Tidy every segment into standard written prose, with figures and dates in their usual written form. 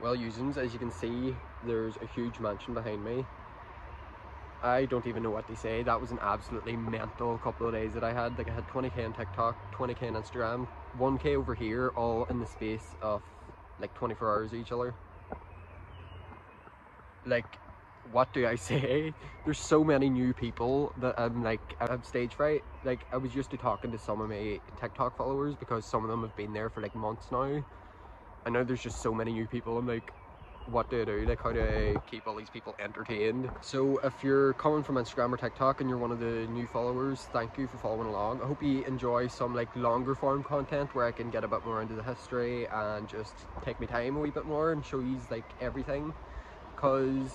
well used. As you can see, there's a huge mansion behind me. I don't even know what to say. That was an absolutely mental couple of days that I had. Like, I had 20k on TikTok, 20k on Instagram, 1k over here, all in the space of like 24 hours each other. Like, what do I say? There's so many new people that I'm like, I have stage fright. Like, I was used to talking to some of my TikTok followers because some of them have been there for like months now. I know there's just so many new people. I'm like, what do I do? Like, how do I keep all these people entertained? So if you're coming from Instagram or TikTok and you're one of the new followers, thank you for following along. I hope you enjoy some like longer form content where I can get a bit more into the history and just take my time a wee bit more and show you like everything. Because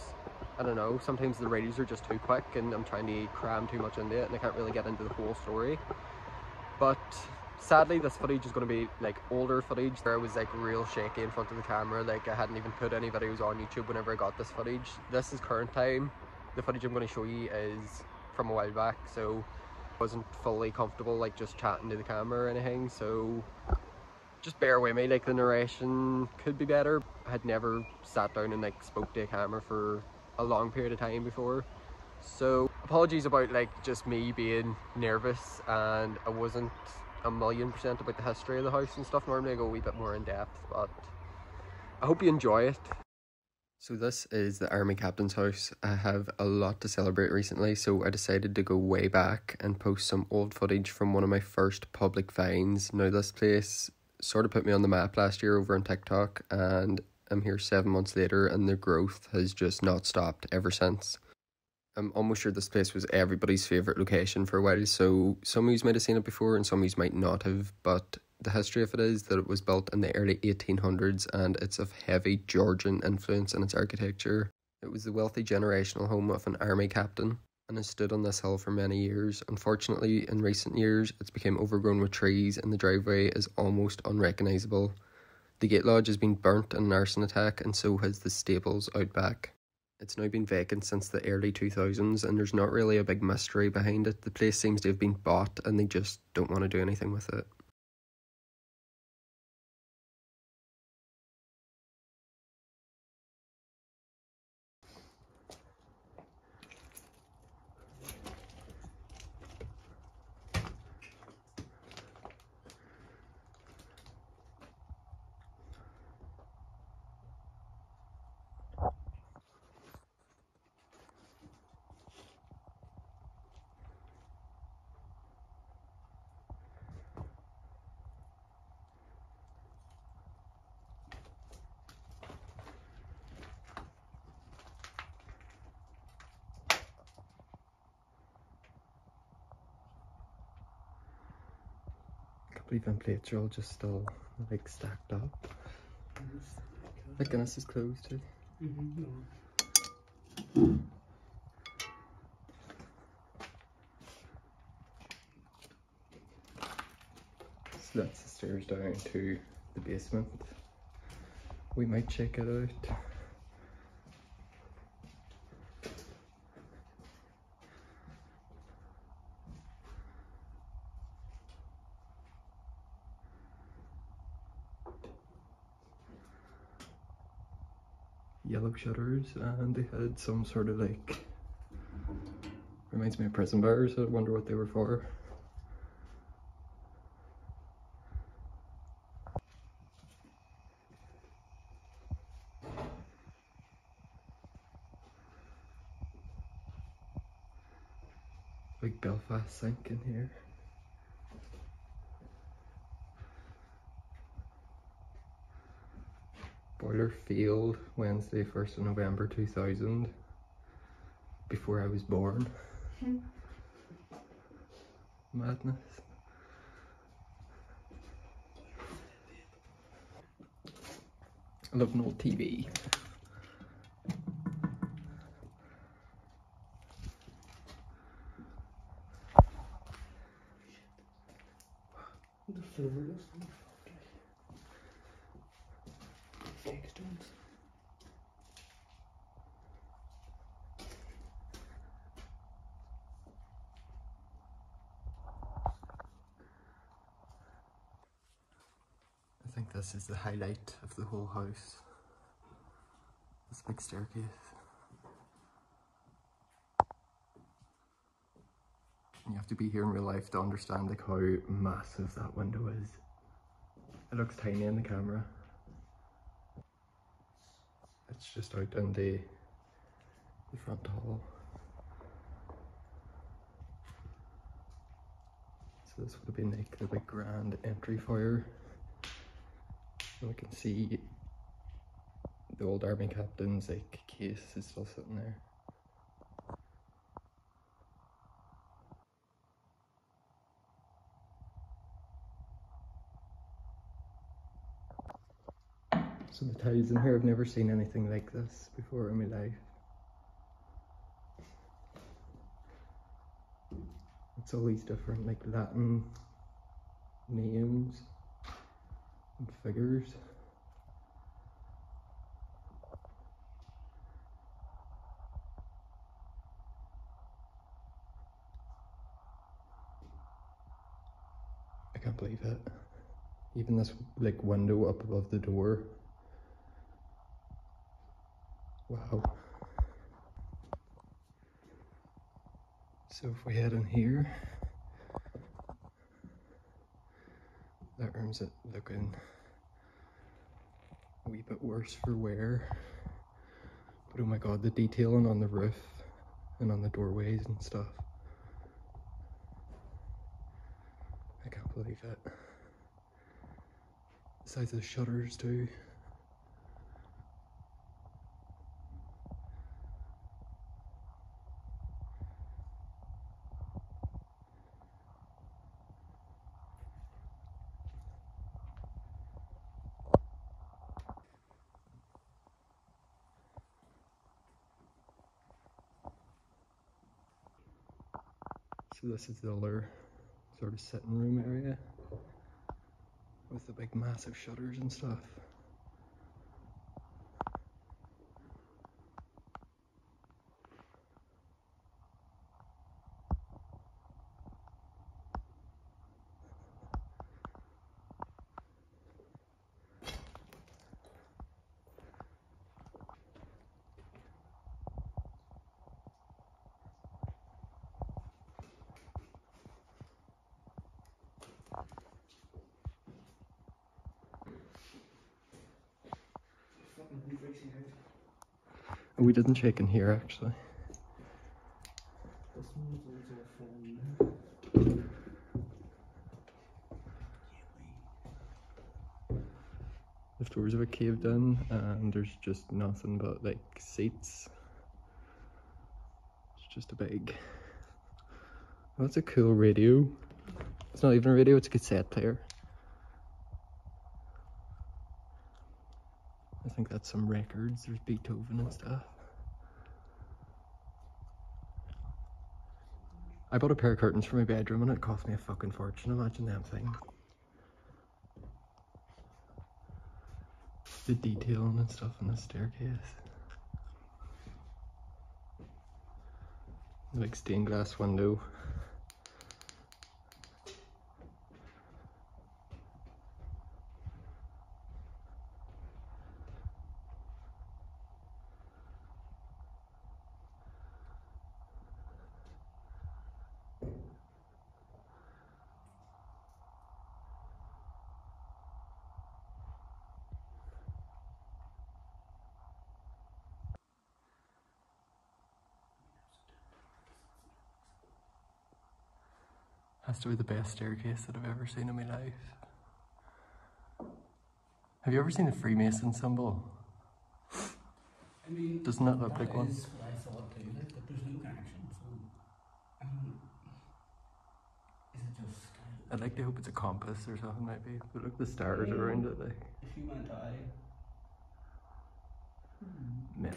I don't know, sometimes the videos are just too quick and I'm trying to cram too much into it and I can't really get into the whole story. But sadly, this footage is going to be like older footage where I was like real shaky in front of the camera. Like, I hadn't even put any videos on YouTube whenever I got this footage. This is current time. The footage I'm going to show you is from a while back, so I wasn't fully comfortable like just chatting to the camera or anything, so just bear with me. Like, the narration could be better. I had never sat down and like spoke to a camera for a long period of time before, so apologies about like just me being nervous, and I wasn't 1,000,000% about the history of the house and stuff. Normally I go a wee bit more in depth, but I hope you enjoy it. So this is the army captain's house. I have a lot to celebrate recently, so I decided to go way back and post some old footage from one of my first public finds. Now, this place sort of put me on the map last year over on TikTok, and I'm here 7 months later and the growth has just not stopped ever since. I'm almost sure this place was everybody's favourite location for a while, so some of you might have seen it before and some of you might not have, but the history of it is that it was built in the early 1800s and it's of heavy Georgian influence in its architecture. It was the wealthy generational home of an army captain and has stood on this hill for many years. Unfortunately, in recent years, it's become overgrown with trees and the driveway is almost unrecognisable. The gate lodge has been burnt in an arson attack and so has the stables out back. It's now been vacant since the early 2000s and there's not really a big mystery behind it. The place seems to have been bought and they just don't want to do anything with it. These plates are all just still like stacked up. Like Guinness is closed too. So that's the stairs down to the basement. We might check it out. Yellow shutters, and they had some sort of like, reminds me of prison bars. I wonder what they were for. Big Belfast sink in here. Boiler failed Wednesday, 1st of November 2000, before I was born. Madness. I love an old TV. The floor is big stones. I think this is the highlight of the whole house. This big staircase. You have to be here in real life to understand like how massive that window is. It looks tiny in the camera. It's just out in the front hall. So this would have been like the big grand entry foyer. And we can see the old army captain's like case is still sitting there. So the tiles in here, I've never seen anything like this before in my life. It's all these different like Latin names and figures. I can't believe it. Even this like window up above the door. Wow. So if we head in here, that room's looking a wee bit worse for wear. But oh my god, the detailing on the roof and on the doorways and stuff. I can't believe it. The size of the shutters too. So this is the other sort of sitting room area with the big massive shutters and stuff. We didn't check in here actually. The floors are caved in and there's just nothing but like seats. It's just a big... Oh, that's a cool radio. It's not even a radio, it's a cassette player. I think that's some records. There's Beethoven and stuff. I bought a pair of curtains for my bedroom and it cost me a fucking fortune. Imagine them things. The detailing and stuff on the staircase. The big stained glass window. Has to be the best staircase that I've ever seen in my life. Have you ever seen a Freemason symbol? I mean, doesn't that look like one? That is what I thought too, like, but there's no connection, so... is it just... I'd like to hope it's a compass or something maybe. But look, the stars around it, like... If you went I... Myth.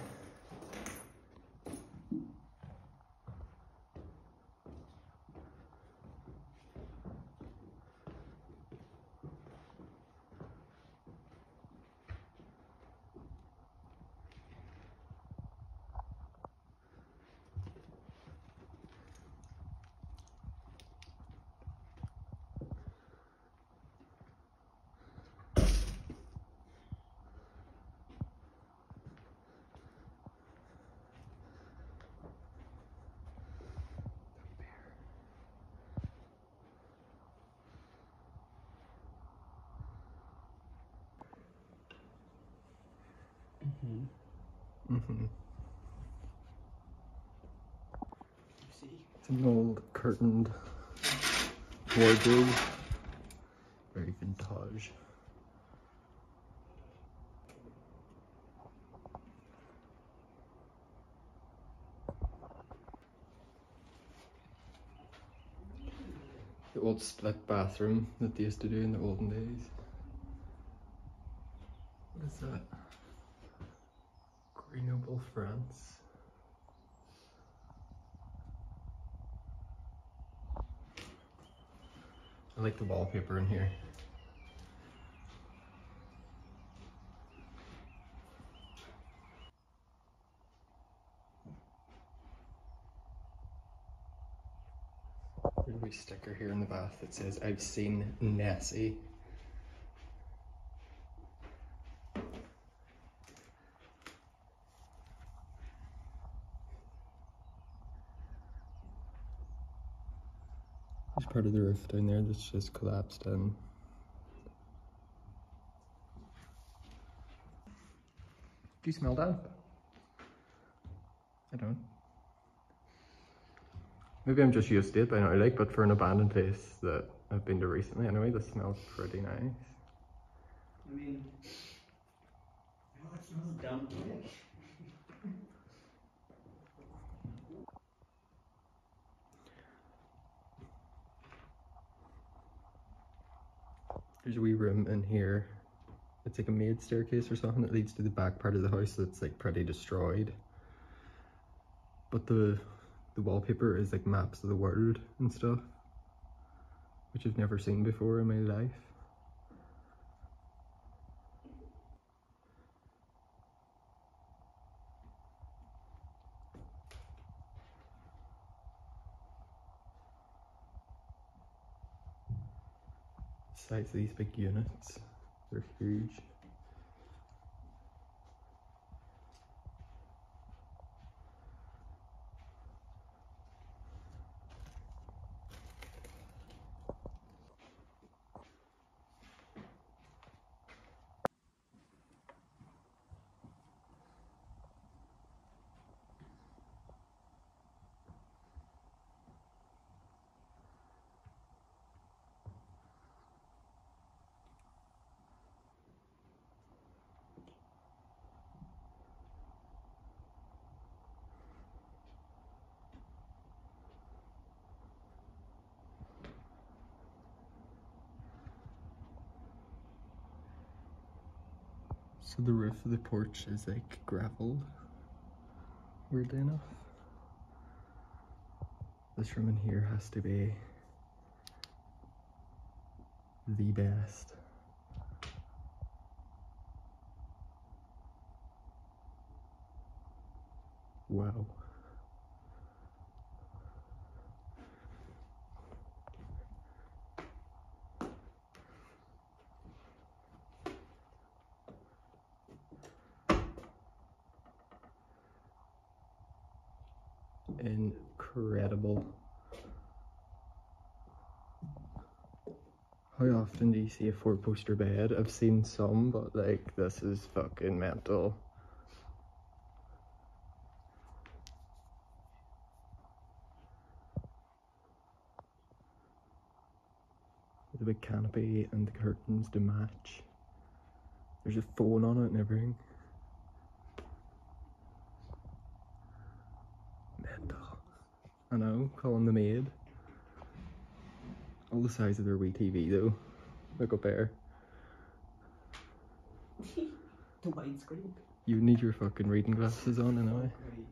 Mm-hmm. See? It's an old curtained wardrobe. Very vintage. The old split bathroom that they used to do in the olden days. What is that? Grenoble, France. I like the wallpaper in here. There's a wee sticker here in the bath that says, "I've seen Nessie." There's part of the roof down there that's just collapsed in. Do you smell that? I don't. Maybe I'm just used to it by now, like, but for an abandoned place that I've been to recently anyway, this smells pretty nice. I mean, oh, it smells damn quick. There's a wee room in here. It's like a maid staircase or something that leads to the back part of the house that's like pretty destroyed. But the wallpaper is like maps of the world and stuff, which I've never seen before in my life. The size of these big units, they're huge. So the roof of the porch is like gravel, weirdly enough. This room in here has to be the best. Wow. Incredible. How often do you see a four-poster bed? I've seen some, but like this is fucking mental. The big canopy and the curtains to match. There's a phone on it and everything. Mental. I know, calling the maid. All the size of their wee TV though. Look up there. The widescreen. You need your fucking reading glasses on anyway. Right.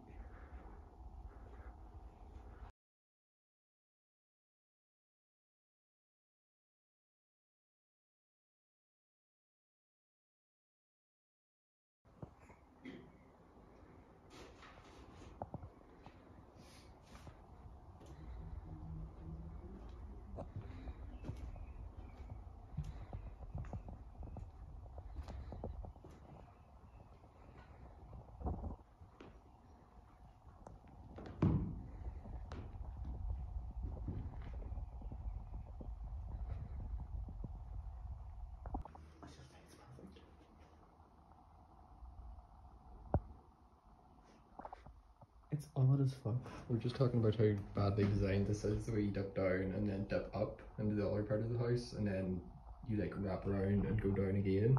It's odd as fuck. We're just talking about how badly designed this is, the way you dip down and then dip up into the other part of the house, and then you like wrap around and go down again.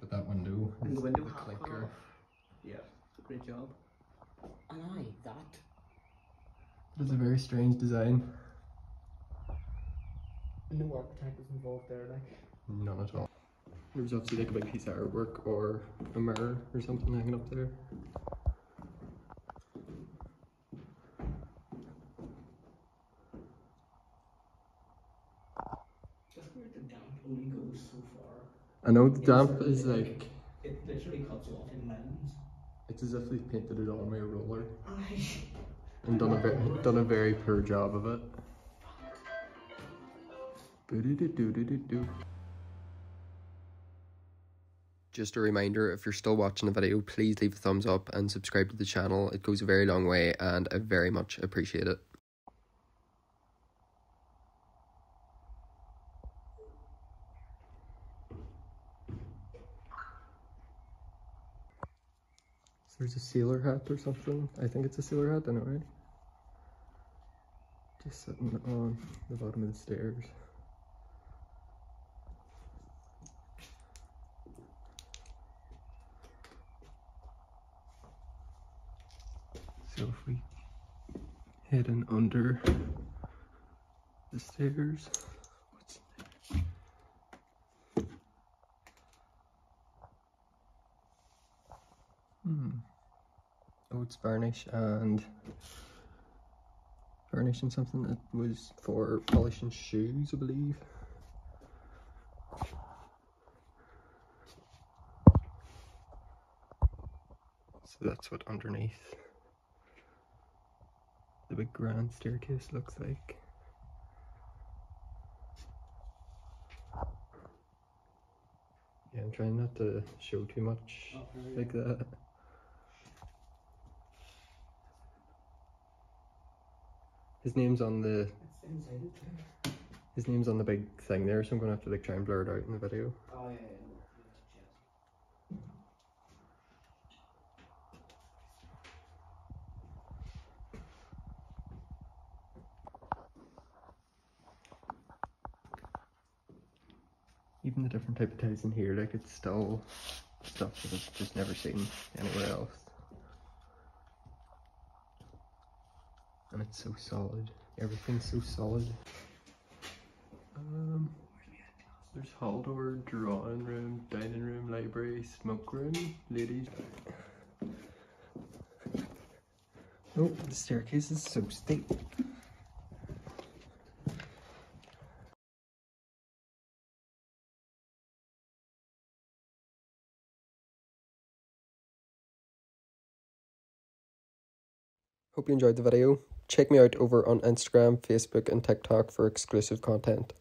But that window is And the window the half cut clinker. off. Yeah, great job. And aye, that. It's a very strange design. No architect was involved there, like. None at all. There's obviously like a big piece of artwork or a mirror or something hanging up there. Just where the damp only goes so far. I know the damp is like, It literally cuts off in lines. it's as if they painted it on with a roller Aye. and done a very poor job of it. Boo-doo-doo-doo-doo-doo. Just a reminder, if you're still watching the video, please leave a thumbs up and subscribe to the channel. It goes a very long way and I very much appreciate it. So there's a sailor hat or something. I think it's a sailor hat anyway. Just sitting on the bottom of the stairs. So if we head in under the stairs, what's there? Oh, it's varnish and something that was for polishing shoes, I believe. So that's what underneath the big grand staircase looks like. Yeah, I'm trying not to show too much like that. His name's on the It's inside it too. his name's on the big thing there, so I'm gonna have to like try and blur it out in the video. Oh yeah, Even the different type of tiles in here, like it's still stuff that I've just never seen anywhere else. And it's so solid. Everything's so solid. There's hall door, drawing room, dining room, library, smoke room, ladies. Oh, the staircase is so steep. Hope you enjoyed the video. Check me out over on Instagram, Facebook and TikTok for exclusive content.